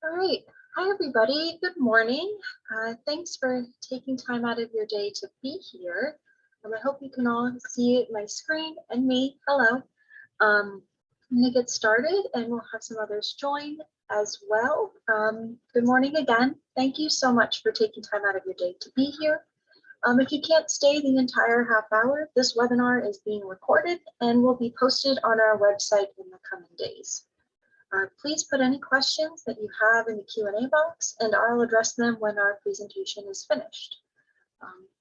All right. Hi, everybody. Good morning. Thanks for taking time out of your day to be here. I hope you can all see my screen and me. Hello. I'm going to get started and we'll have some others join as well. Good morning again. Thank you so much for taking time out of your day to be here. If you can't stay the entire half hour, this webinar is being recorded and will be posted on our website in the coming days. Please put any questions that you have in the Q&A box and I'll address them when our presentation is finished.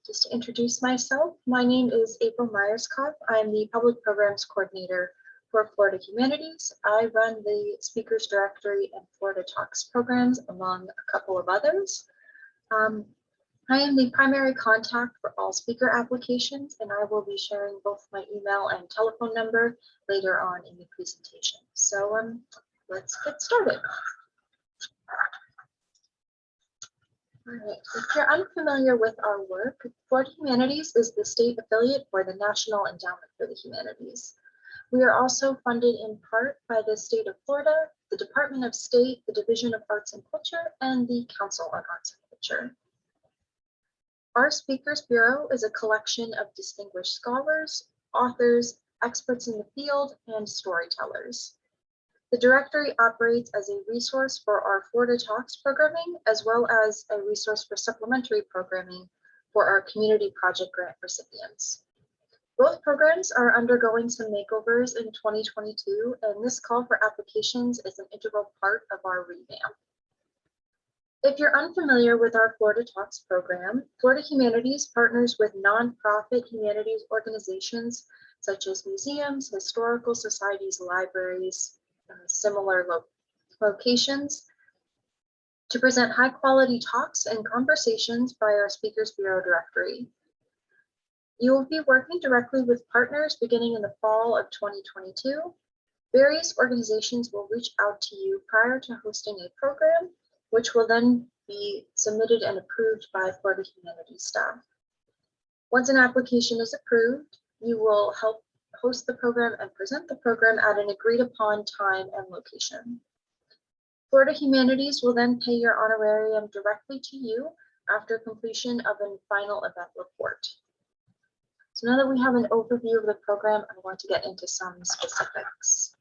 Just to introduce myself, my name is April Myerscough. I'm the Public Programs Coordinator for Florida Humanities. I run the Speakers Directory and Florida Talks programs among a couple of others. I am the primary contact for all speaker applications, and I will be sharing both my email and telephone number later on in the presentation. So let's get started. All right, if you're unfamiliar with our work, Florida Humanities is the state affiliate for the National Endowment for the Humanities. We are also funded in part by the state of Florida, the Department of State, the Division of Arts and Culture, and the Council on Arts and Culture. Our Speakers Bureau is a collection of distinguished scholars, authors, experts in the field, and storytellers. The directory operates as a resource for our Florida Talks programming, as well as a resource for supplementary programming for our community project grant recipients. Both programs are undergoing some makeovers in 2022, and this call for applications is an integral part of our revamp. If you're unfamiliar with our Florida Talks program, Florida Humanities partners with nonprofit humanities organizations such as museums, historical societies, libraries, similar locations to present high quality talks and conversations by our Speakers Bureau directory. You will be working directly with partners beginning in the fall of 2022. Various organizations will reach out to you prior to hosting a program, which will then be submitted and approved by Florida Humanities staff. Once an application is approved, you will help host the program and present the program at an agreed upon time and location. Florida Humanities will then pay your honorarium directly to you after completion of a final event report. So now that we have an overview of the program, I want to get into some specifics.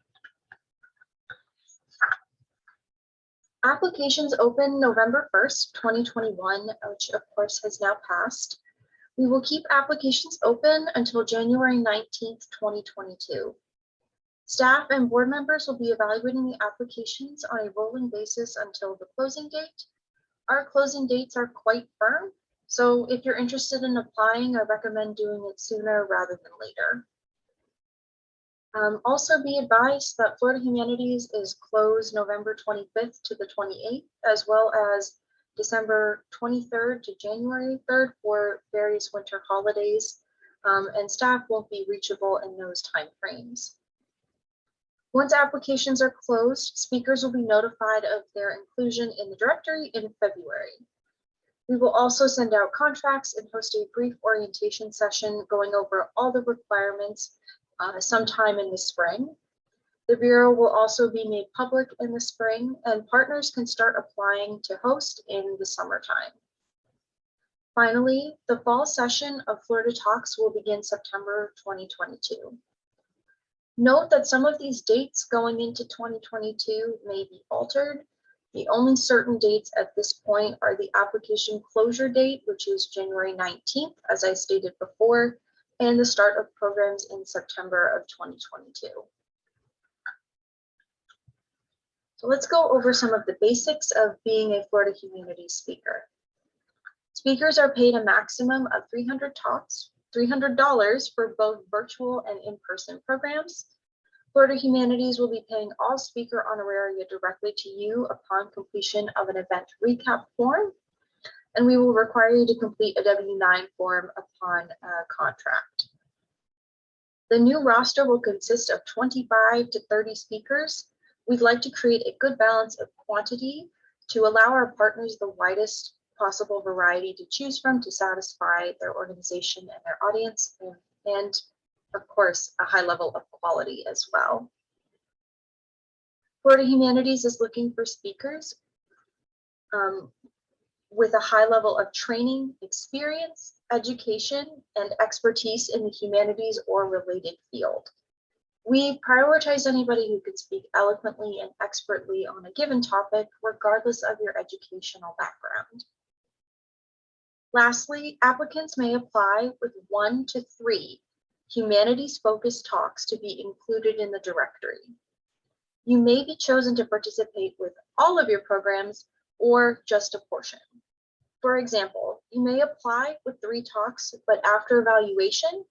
Applications open November 1st, 2021, which of course has now passed. We will keep applications open until January 19th, 2022. Staff and board members will be evaluating the applications on a rolling basis until the closing date. Our closing dates are quite firm, so if you're interested in applying, I recommend doing it sooner rather than later. Also be advised that Florida Humanities is closed November 25th to the 28th, as well as December 23rd to January 3rd for various winter holidays, and staff won't be reachable in those time frames. Once applications are closed, speakers will be notified of their inclusion in the directory in February. We will also send out contracts and host a brief orientation session going over all the requirements sometime in the spring. The Bureau will also be made public in the spring, and partners can start applying to host in the summertime. Finally, the fall session of Florida Talks will begin September 2022. Note that some of these dates going into 2022 may be altered. The only certain dates at this point are the application closure date, which is January 19th, as I stated before, and the start of programs in September of 2022. So let's go over some of the basics of being a Florida Humanities speaker. Speakers are paid a maximum of $300 for both virtual and in-person programs. Florida Humanities will be paying all speaker honoraria directly to you upon completion of an event recap form, and we will require you to complete a W-9 form upon contract. The new roster will consist of 25 to 30 speakers. We'd like to create a good balance of quantity to allow our partners the widest possible variety to choose from to satisfy their organization and their audience, and of course, a high level of quality as well. Florida Humanities is looking for speakers with a high level of training, experience, education, and expertise in the humanities or related field. We prioritize anybody who could speak eloquently and expertly on a given topic, regardless of your educational background. Lastly, applicants may apply with 1 to 3 humanities-focused talks to be included in the directory. You may be chosen to participate with all of your programs or just a portion. For example, you may apply with 3 talks, but after evaluation,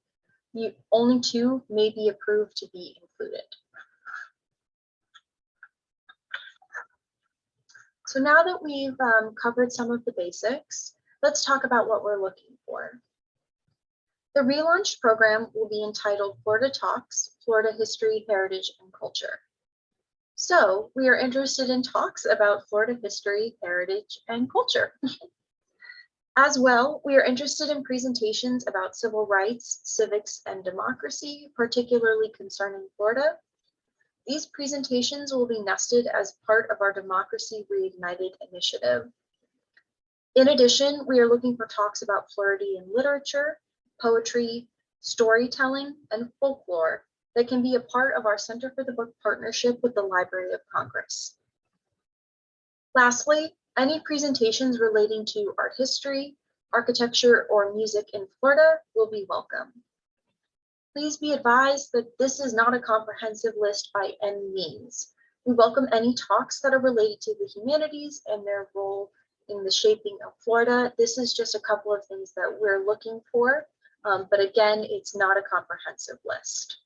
only 2 may be approved to be included. So now that we've covered some of the basics, let's talk about what we're looking for. The relaunched program will be entitled Florida Talks, Florida History, Heritage, and Culture. So we are interested in talks about Florida history, heritage, and culture. As well, we are interested in presentations about civil rights, civics, and democracy, particularly concerning Florida. These presentations will be nested as part of our Democracy Reignited initiative. In addition, we are looking for talks about Floridian literature, poetry, storytelling, and folklore that can be a part of our Center for the Book partnership with the Library of Congress. Lastly, any presentations relating to art history, architecture, or music in Florida will be welcome. Please be advised that this is not a comprehensive list by any means. We welcome any talks that are related to the humanities and their role in the shaping of Florida. This is just a couple of things that we're looking for, but again, it's not a comprehensive list.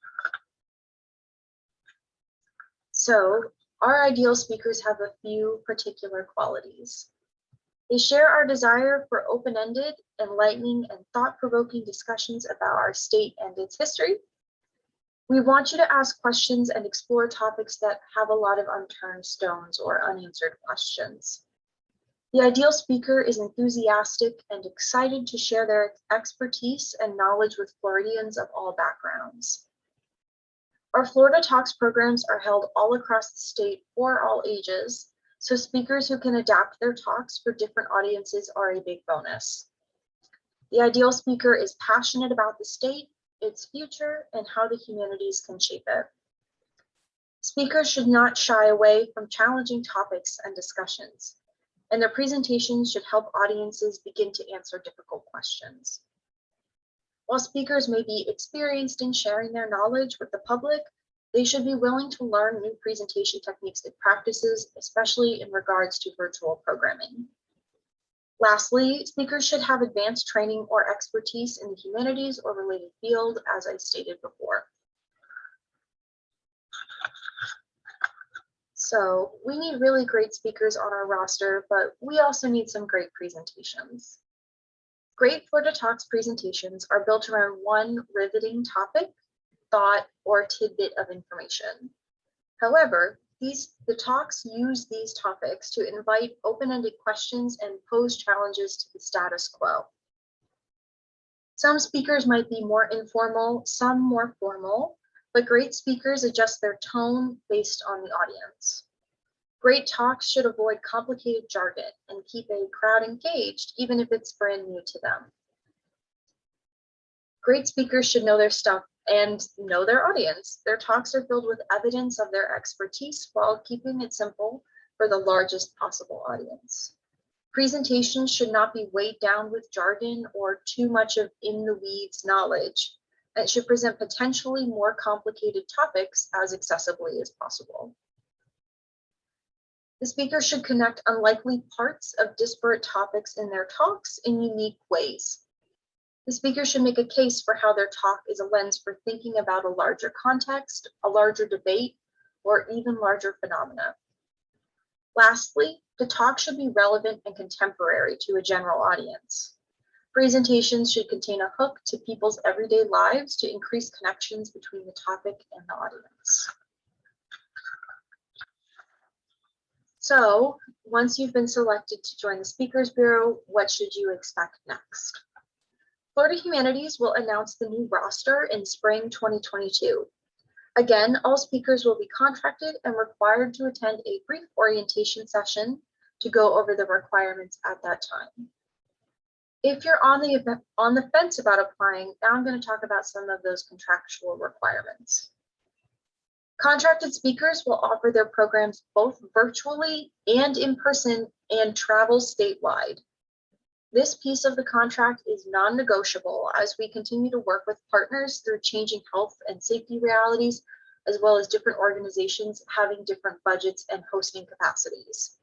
So our ideal speakers have a few particular qualities. They share our desire for open-ended, enlightening, and thought-provoking discussions about our state and its history. We want you to ask questions and explore topics that have a lot of unturned stones or unanswered questions. The ideal speaker is enthusiastic and excited to share their expertise and knowledge with Floridians of all backgrounds. Our Florida Talks programs are held all across the state for all ages, so speakers who can adapt their talks for different audiences are a big bonus. The ideal speaker is passionate about the state, its future, and how the humanities can shape it. Speakers should not shy away from challenging topics and discussions, and their presentations should help audiences begin to answer difficult questions. While speakers may be experienced in sharing their knowledge with the public, they should be willing to learn new presentation techniques and practices, especially in regards to virtual programming. Lastly, speakers should have advanced training or expertise in the humanities or related field, as I stated before. So we need really great speakers on our roster, but we also need some great presentations. Great Florida Talks presentations are built around one riveting topic, thought, or tidbit of information. However, the talks use these topics to invite open-ended questions and pose challenges to the status quo. Some speakers might be more informal, some more formal, but great speakers adjust their tone based on the audience. Great talks should avoid complicated jargon and keep a crowd engaged, even if it's brand new to them. Great speakers should know their stuff and know their audience. Their talks are filled with evidence of their expertise while keeping it simple for the largest possible audience. Presentations should not be weighed down with jargon or too much of in-the-weeds knowledge. It should present potentially more complicated topics as accessibly as possible. The speaker should connect unlikely parts of disparate topics in their talks in unique ways. The speaker should make a case for how their talk is a lens for thinking about a larger context, a larger debate, or even larger phenomena. Lastly, the talk should be relevant and contemporary to a general audience. Presentations should contain a hook to people's everyday lives to increase connections between the topic and the audience. So, once you've been selected to join the Speakers Bureau, what should you expect next? Florida Humanities will announce the new roster in spring 2022. Again, all speakers will be contracted and required to attend a brief orientation session to go over the requirements at that time. If you're on the fence about applying, now I'm going to talk about some of those contractual requirements. Contracted speakers will offer their programs both virtually and in person and travel statewide. This piece of the contract is non-negotiable as we continue to work with partners through changing health and safety realities, as well as different organizations having different budgets and hosting capacities.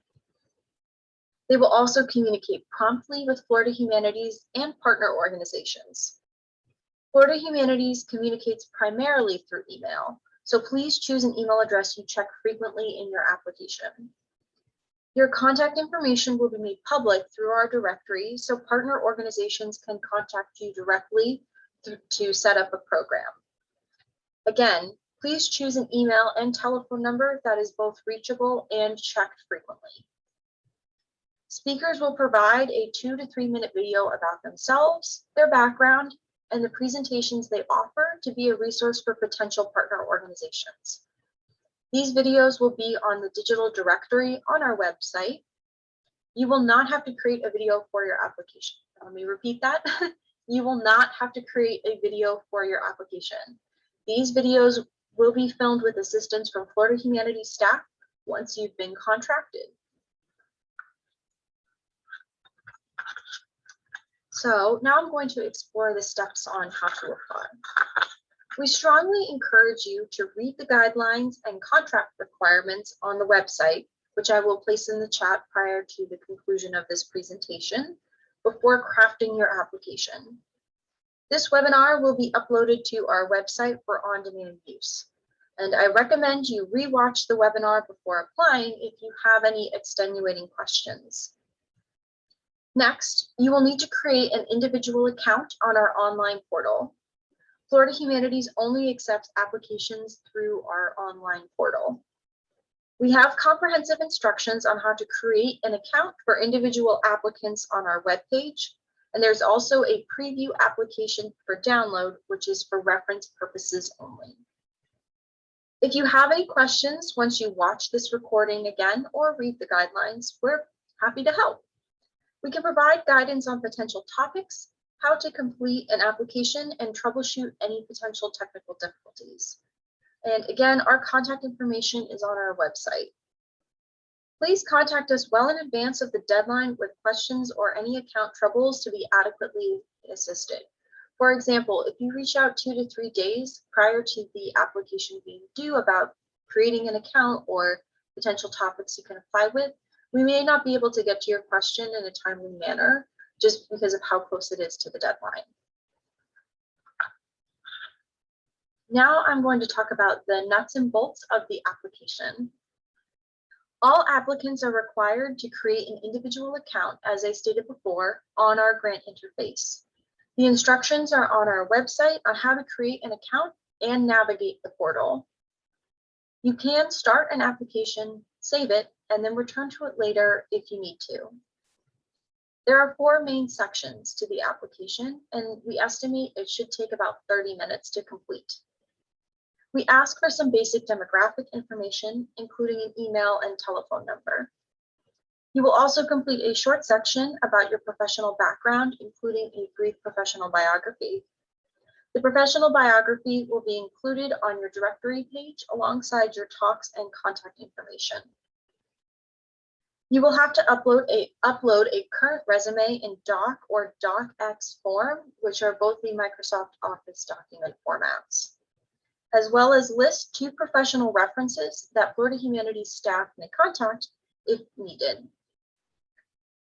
They will also communicate promptly with Florida Humanities and partner organizations. Florida Humanities communicates primarily through email, so please choose an email address you check frequently in your application. Your contact information will be made public through our directory, so partner organizations can contact you directly to set up a program. Again, please choose an email and telephone number that is both reachable and checked frequently. Speakers will provide a 2 to 3 minute video about themselves, their background, and the presentations they offer to be a resource for potential partner organizations. These videos will be on the digital directory on our website. You will not have to create a video for your application. Let me repeat that. You will not have to create a video for your application. These videos will be filmed with assistance from Florida Humanities staff once you've been contracted. So now I'm going to explore the steps on how to apply. We strongly encourage you to read the guidelines and contract requirements on the website, which I will place in the chat prior to the conclusion of this presentation, before crafting your application. This webinar will be uploaded to our website for on-demand use, and I recommend you rewatch the webinar before applying if you have any extenuating questions. Next, you will need to create an individual account on our online portal. Florida Humanities only accepts applications through our online portal. We have comprehensive instructions on how to create an account for individual applicants on our webpage, and there's also a preview application for download, which is for reference purposes only. If you have any questions once you watch this recording again or read the guidelines, we're happy to help. We can provide guidance on potential topics, how to complete an application, and troubleshoot any potential technical difficulties. And again, our contact information is on our website. Please contact us well in advance of the deadline with questions or any account troubles to be adequately assisted. For example, if you reach out 2 to 3 days prior to the application being due about creating an account or potential topics you can apply with, we may not be able to get to your question in a timely manner just because of how close it is to the deadline. Now I'm going to talk about the nuts and bolts of the application. All applicants are required to create an individual account, as I stated before, on our grant interface. The instructions are on our website on how to create an account and navigate the portal. You can start an application, save it, and then return to it later if you need to. There are 4 main sections to the application, and we estimate it should take about 30 minutes to complete. We ask for some basic demographic information, including an email and telephone number. You will also complete a short section about your professional background, including a brief professional biography. The professional biography will be included on your directory page alongside your talks and contact information. You will have to upload a current resume in Doc or DocX form, which are both the Microsoft Office document formats, as well as list 2 professional references that Florida Humanities staff may contact if needed.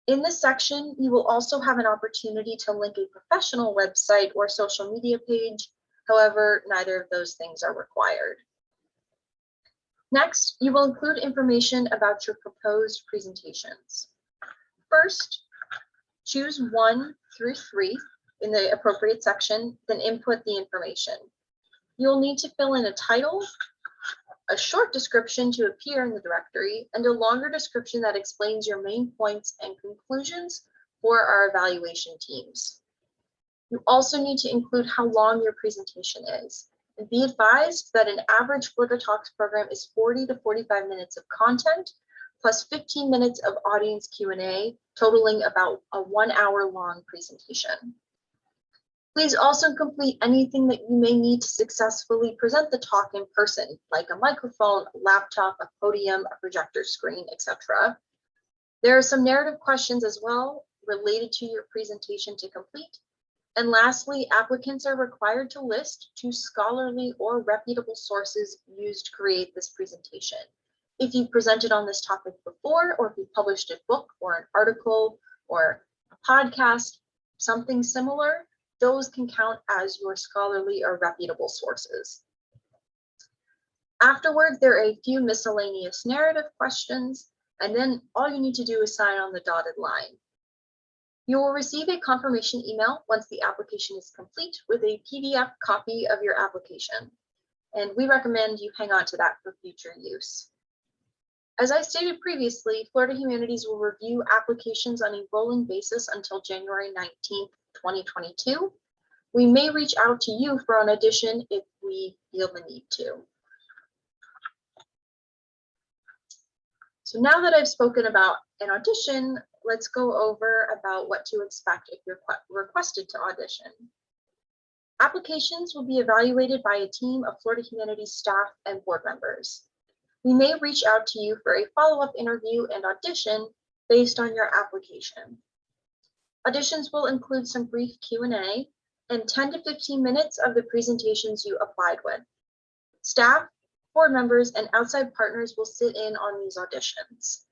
In this section, you will also have an opportunity to link a professional website or social media page. However, neither of those things are required. Next, you will include information about your proposed presentations. First, choose 1 through 3 in the appropriate section, then input the information. You'll need to fill in a title, a short description to appear in the directory, and a longer description that explains your main points and conclusions for our evaluation teams. You also need to include how long your presentation is. And be advised that an average Florida Talks program is 40 to 45 minutes of content, plus 15 minutes of audience Q&A, totaling about a 1 hour long presentation. Please also complete anything that you may need to successfully present the talk in person, like a microphone, a laptop, a podium, a projector screen, etc. There are some narrative questions as well related to your presentation to complete. And lastly, applicants are required to list 2 scholarly or reputable sources used to create this presentation. If you presented on this topic before, or if you published a book or an article or a podcast, something similar, those can count as your scholarly or reputable sources. Afterward, there are a few miscellaneous narrative questions, and then all you need to do is sign on the dotted line. You will receive a confirmation email once the application is complete with a PDF copy of your application, and we recommend you hang on to that for future use. As I stated previously, Florida Humanities will review applications on a rolling basis until January 19th, 2022. We may reach out to you for an audition if we feel the need to. So now that I've spoken about an audition, let's go over about what to expect if you're requested to audition. Applications will be evaluated by a team of Florida Humanities staff and board members. We may reach out to you for a follow-up interview and audition based on your application. Auditions will include some brief Q&A and 10 to 15 minutes of the presentations you applied with. Staff, board members, and outside partners will sit in on these auditions.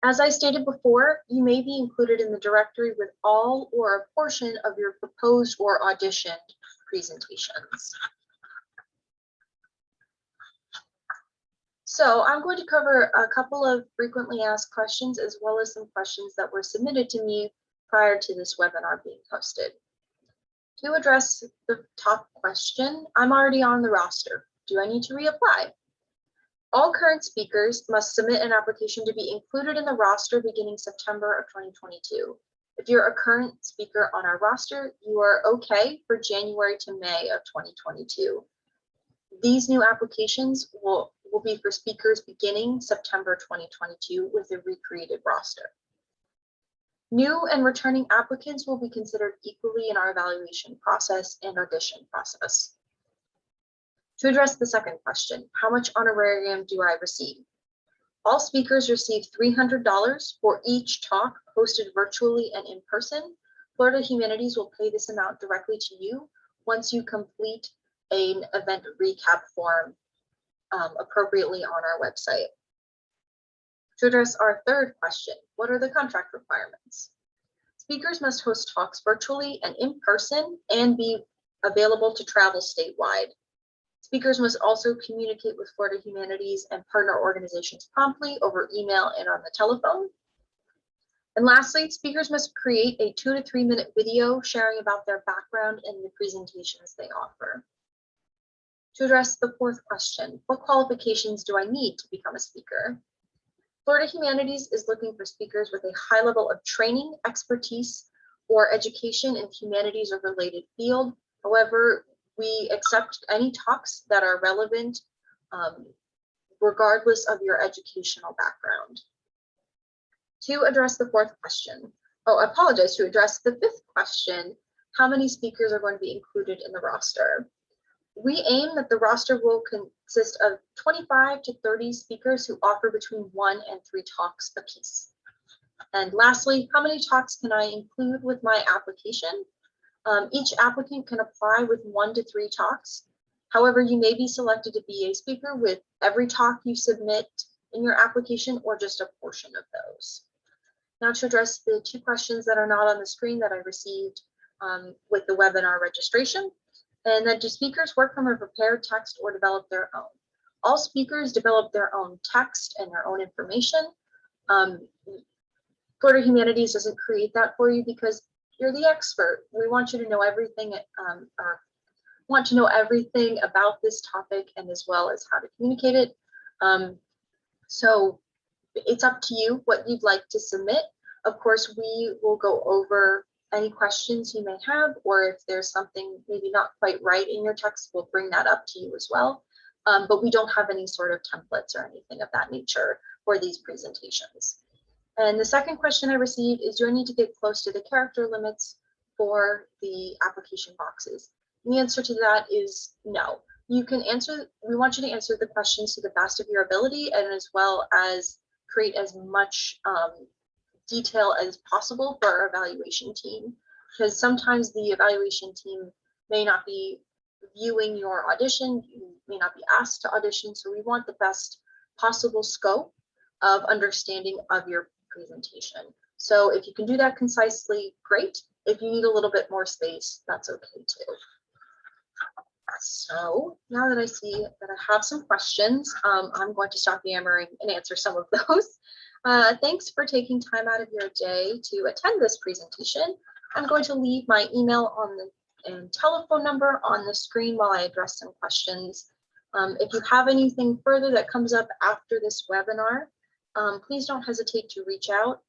As I stated before, you may be included in the directory with all or a portion of your proposed or auditioned presentations. So I'm going to cover a couple of frequently asked questions as well as some questions that were submitted to me prior to this webinar being posted. To address the top question, I'm already on the roster. Do I need to reapply? All current speakers must submit an application to be included in the roster beginning September of 2022. If you're a current speaker on our roster, you are okay for January to May of 2022. These new applications will be for speakers beginning September 2022 with a recreated roster. New and returning applicants will be considered equally in our evaluation process and audition process. To address the second question, how much honorarium do I receive? All speakers receive $300 for each talk hosted virtually and in person. Florida Humanities will pay this amount directly to you once you complete an event recap form appropriately on our website. To address our third question, what are the contract requirements? Speakers must host talks virtually and in person and be available to travel statewide. Speakers must also communicate with Florida Humanities and partner organizations promptly over email and on the telephone. And lastly, speakers must create a 2 to 3 minute video sharing about their background and the presentations they offer. To address the fourth question, what qualifications do I need to become a speaker? Florida Humanities is looking for speakers with a high level of training, expertise, or education in humanities or related field. However, we accept any talks that are relevant regardless of your educational background. To address the fourth question, to address the fifth question, how many speakers are going to be included in the roster? We aim that the roster will consist of 25 to 30 speakers who offer between 1 and 3 talks apiece. And lastly, how many talks can I include with my application? Each applicant can apply with 1 to 3 talks. However, you may be selected to be a speaker with every talk you submit in your application or just a portion of those. Now to address the 2 questions that are not on the screen that I received with the webinar registration. And then, do speakers work from a prepared text or develop their own? All speakers develop their own text and their own information. Florida Humanities doesn't create that for you because you're the expert. We want you to know everything, everything about this topic and as well as how to communicate it. So it's up to you what you'd like to submit. Of course, we will go over any questions you may have, or if there's something maybe not quite right in your text, we'll bring that up to you as well. But we don't have any sort of templates or anything of that nature. for these presentations. And the second question I received is, do I need to get close to the character limits for the application boxes? And the answer to that is no. You can answer, we want you to answer the questions to the best of your ability, and as well as create as much detail as possible for our evaluation team, because sometimes the evaluation team may not be viewing your audition, you may not be asked to audition, so we want the best possible scope of understanding of your presentation. So if you can do that concisely, great. If you need a little bit more space, that's okay too. So now that I see that I have some questions, I'm going to stop yammering and answer some of those. Thanks for taking time out of your day to attend this presentation. I'm going to leave my email on and telephone number on the screen while I address some questions. If you have anything further that comes up after this webinar, please don't hesitate to reach out.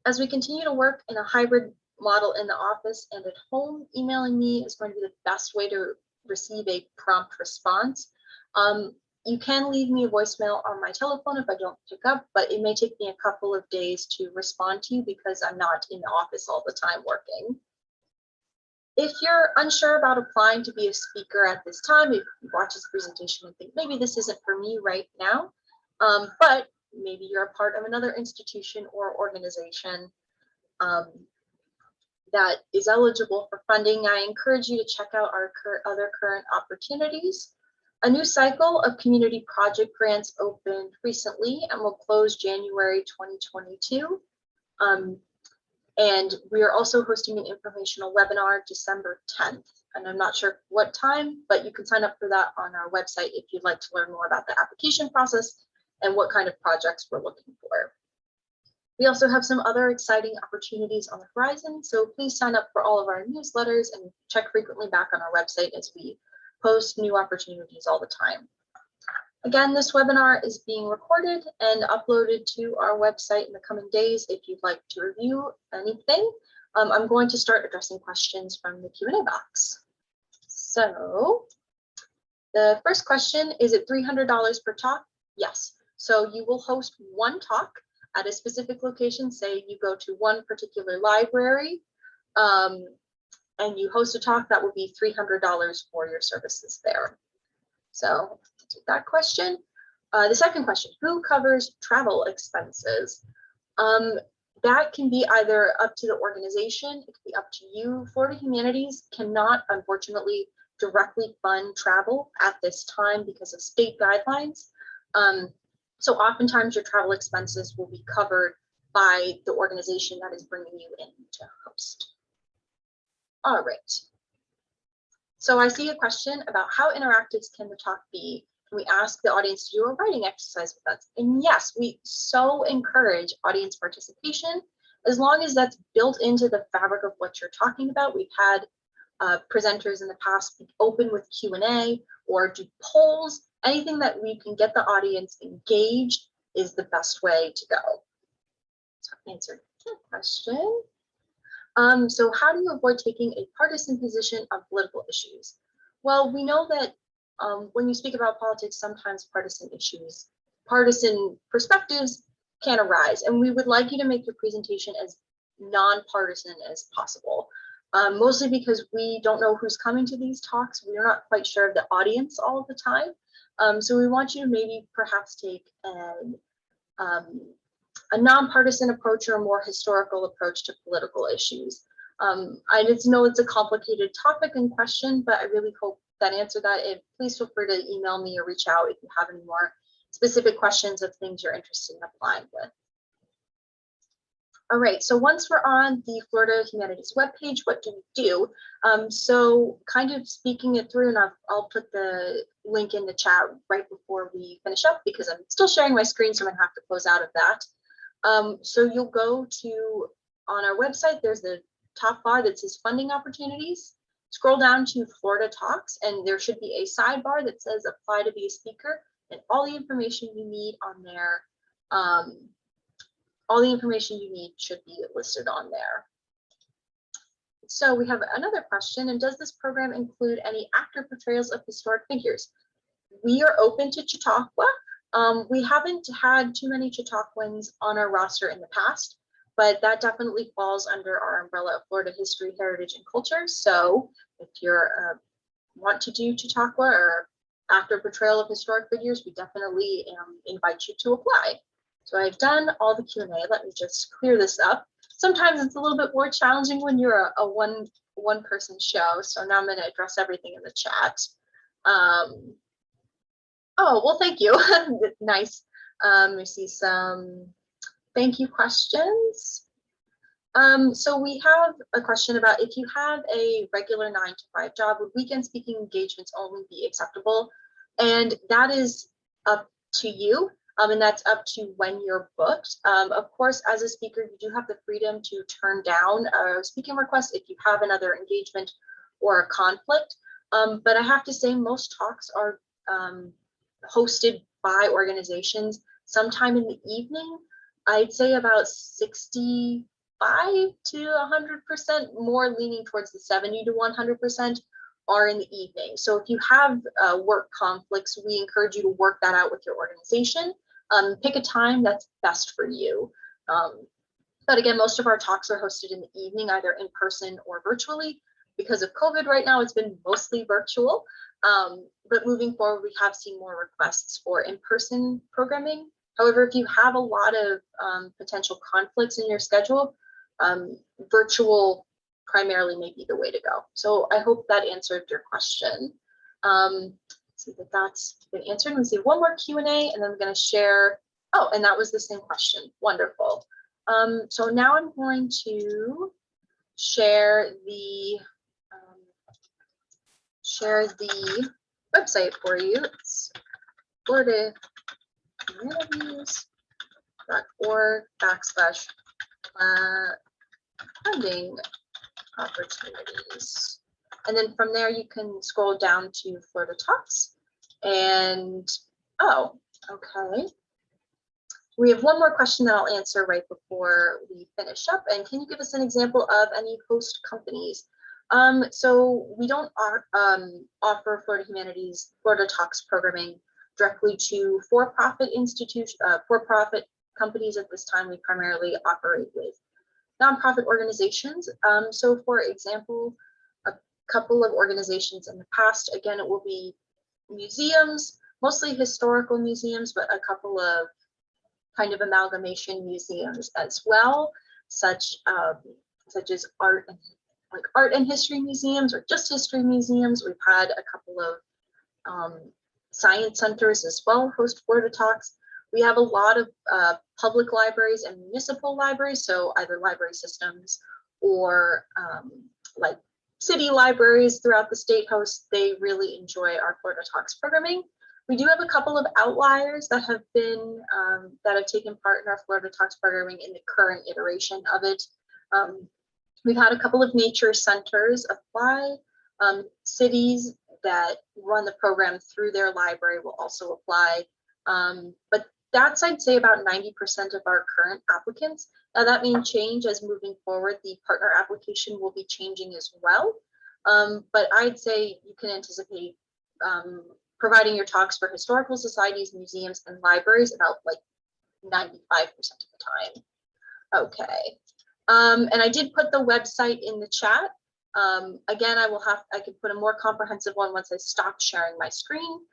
As we continue to work in a hybrid model in the office and at home, emailing me is going to be the best way to receive a prompt response. You can leave me a voicemail on my telephone if I don't pick up, but it may take me a couple of days to respond to you because I'm not in the office all the time working. If you're unsure about applying to be a speaker at this time, if you watch this presentation and think maybe this isn't for me right now, but maybe you're a part of another institution or organization that is eligible for funding, I encourage you to check out our other current opportunities. A new cycle of community project grants opened recently and will close January 2022. And we are also hosting an informational webinar December 10th. And I'm not sure what time, but you can sign up for that on our website if you'd like to learn more about the application process and what kind of projects we're looking for. We also have some other exciting opportunities on the horizon, so please sign up for all of our newsletters and check frequently back on our website as we post new opportunities all the time. Again, this webinar is being recorded and uploaded to our website in the coming days if you'd like to review anything. I'm going to start addressing questions from the Q&A box. So the first question, is it $300 per talk? Yes. So you will host one talk at a specific location. Say you go to one particular library and you host a talk, that will be $300 for your services there. So that question. The second question, who covers travel expenses? That can be either up to the organization, it can be up to you. Florida Humanities cannot, unfortunately, directly fund travel at this time because of state guidelines. So oftentimes your travel expenses will be covered by the organization that is bringing you in to host. All right. So I see a question about how interactive can the talk be? Can we ask the audience to do a writing exercise with us? And yes, we so encourage audience participation as long as that's built into the fabric of what you're talking about. We've had presenters in the past be open with Q&A or do polls. Anything that we can get the audience engaged is the best way to go. So I answered that question. So how do you avoid taking a partisan position on political issues? Well, we know that when you speak about politics, sometimes partisan perspectives can arise, and we would like you to make your presentation as nonpartisan as possible. Mostly because we don't know who's coming to these talks. We're not quite sure of the audience all the time. So we want you to maybe perhaps take a nonpartisan approach or a more historical approach to political issues. I just know it's a complicated topic and question, but I really hope that answered that. Please feel free to email me or reach out if you have any more specific questions of things you're interested in applying with. All right, so once we're on the Florida Humanities webpage, what do we do? So kind of speaking it through, and I'll put the link in the chat right before we finish up because I'm still sharing my screen, so I'm gonna have to close out of that. So you'll go to, on our website, there's the top bar that says funding opportunities. Scroll down to Florida Talks, and there should be a sidebar that says apply to be a speaker, and all the information you need on there. All the information you need should be listed on there. So we have another question, and does this program include any actor portrayals of historic figures? We are open to Chautauqua. We haven't had too many Chautauquans on our roster in the past, but that definitely falls under our umbrella of Florida history, heritage, and culture. So if you're want to do Chautauqua or after portrayal of historic figures, we definitely invite you to apply. So I've done all the Q&A. Let me just clear this up. Sometimes it's a little bit more challenging when you're a one person show. So now I'm going to address everything in the chat. Oh, well, thank you. Nice. We see some thank you questions. So we have a question about if you have a regular 9-to-5 job, would weekend speaking engagements only be acceptable? And that is up to you. And that's up to when you're booked. Of course, as a speaker, you do have the freedom to turn down a speaking request if you have another engagement or a conflict. But I have to say most talks are hosted by organizations sometime in the evening. I'd say about 65 to 100%, more leaning towards the 70 to 100% are in the evening. So if you have work conflicts, we encourage you to work that out with your organization. Pick a time that's best for you. But again, most of our talks are hosted in the evening, either in person or virtually. Because of COVID right now, it's been mostly virtual. But moving forward, we have seen more requests for in-person programming. However, if you have a lot of potential conflicts in your schedule, virtual primarily may be the way to go. So I hope that answered your question. See that that's been answered. Let's see one more Q&A, and then I'm going to share. Oh, and that was the same question. Wonderful. So now I'm going to share the website for you. It's FloridaHumanities.org/funding opportunities. And then from there, you can scroll down to Florida Talks. And, oh, okay. We have one more question that I'll answer right before we finish up. And can you give us an example of any host companies? So we don't offer Florida Humanities, Florida Talks programming directly to for-profit institutions, for-profit companies at this time. We primarily operate with nonprofit organizations. So for example, a couple of organizations in the past, again, it will be museums, mostly historical museums, but a couple of kind of amalgamation museums as well, such as art and history museums or just history museums. We've had a couple of science centers as well host Florida Talks. We have a lot of public libraries and municipal libraries, so either library systems or like city libraries throughout the state host. They really enjoy our Florida Talks programming. We do have a couple of outliers that have been that have taken part in our Florida Talks programming in the current iteration of it. We've had a couple of nature centers apply. Cities that run the program through their library will also apply. But that's, I'd say, about 90% of our current applicants. Now that may change as moving forward, the partner application will be changing as well. But I'd say you can anticipate providing your talks for historical societies, museums, and libraries about like 95% of the time. Okay. And I did put the website in the chat. Again, I could put a more comprehensive one once I stop sharing my screen.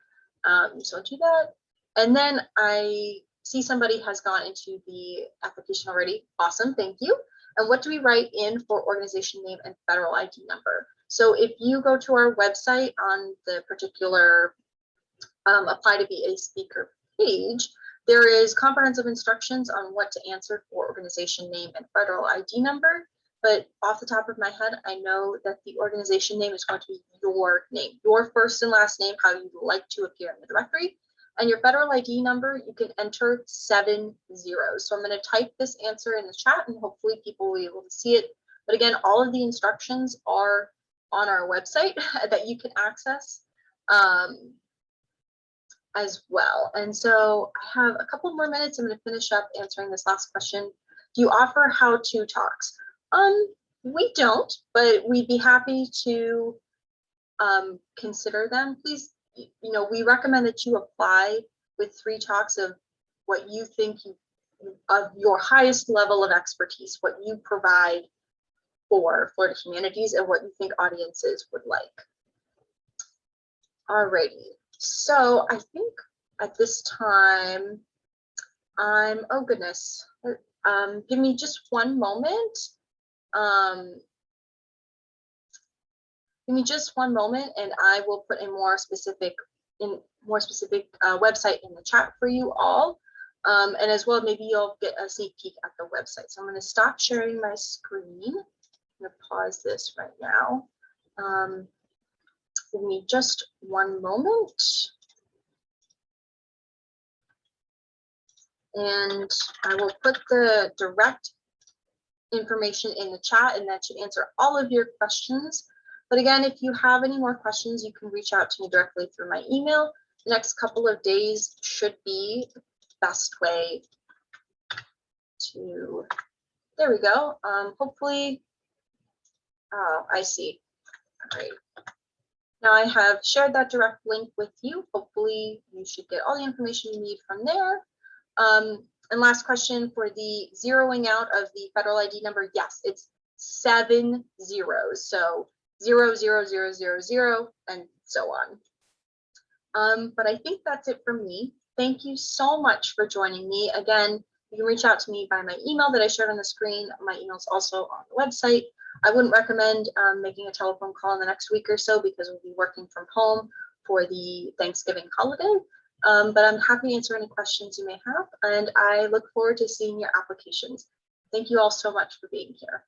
So I'll do that. And then I see somebody has gone into the application already. Awesome, thank you. And what do we write in for organization name and federal ID number? So if you go to our website on the particular apply to be a speaker page, there is comprehensive instructions on what to answer for organization name and federal ID number. But off the top of my head, I know that the organization name is going to be your name, your first and last name, how you'd like to appear in the directory. And your federal ID number, you can enter 7 zeros. So I'm going to type this answer in the chat and hopefully people will be able to see it. But again, all of the instructions are on our website that you can access as well. And so I have a couple more minutes. I'm going to finish up answering this last question. Do you offer how-to talks? We don't, but we'd be happy to consider them. Please, we recommend that you apply with 3 talks of what you think of your highest level of expertise, what you provide for Florida Humanities and what you think audiences would like. Alrighty, so I think at this time, oh goodness, give me just one moment. Give me just one moment and I will put a more specific website in the chat for you all. And as well, maybe you'll get a sneak peek at the website. So I'm going to stop sharing my screen. I'm going to pause this right now. Give me just one moment. And I will put the direct information in the chat, and that should answer all of your questions. But again, if you have any more questions, you can reach out to me directly through my email. The next couple of days should be the best way to, there we go. Hopefully, oh, I see. All right. Now I have shared that direct link with you. Hopefully you should get all the information you need from there. And last question for the zeroing out of the federal ID number. Yes, it's 7 zeros. So 0, 0, 0, 0, 0, and so on. But I think that's it from me. Thank you so much for joining me. Again, you can reach out to me by my email that I shared on the screen. My email is also on the website. I wouldn't recommend making a telephone call in the next week or so because we'll be working from home for the Thanksgiving holiday. But I'm happy to answer any questions you may have, and I look forward to seeing your applications. Thank you all so much for being here.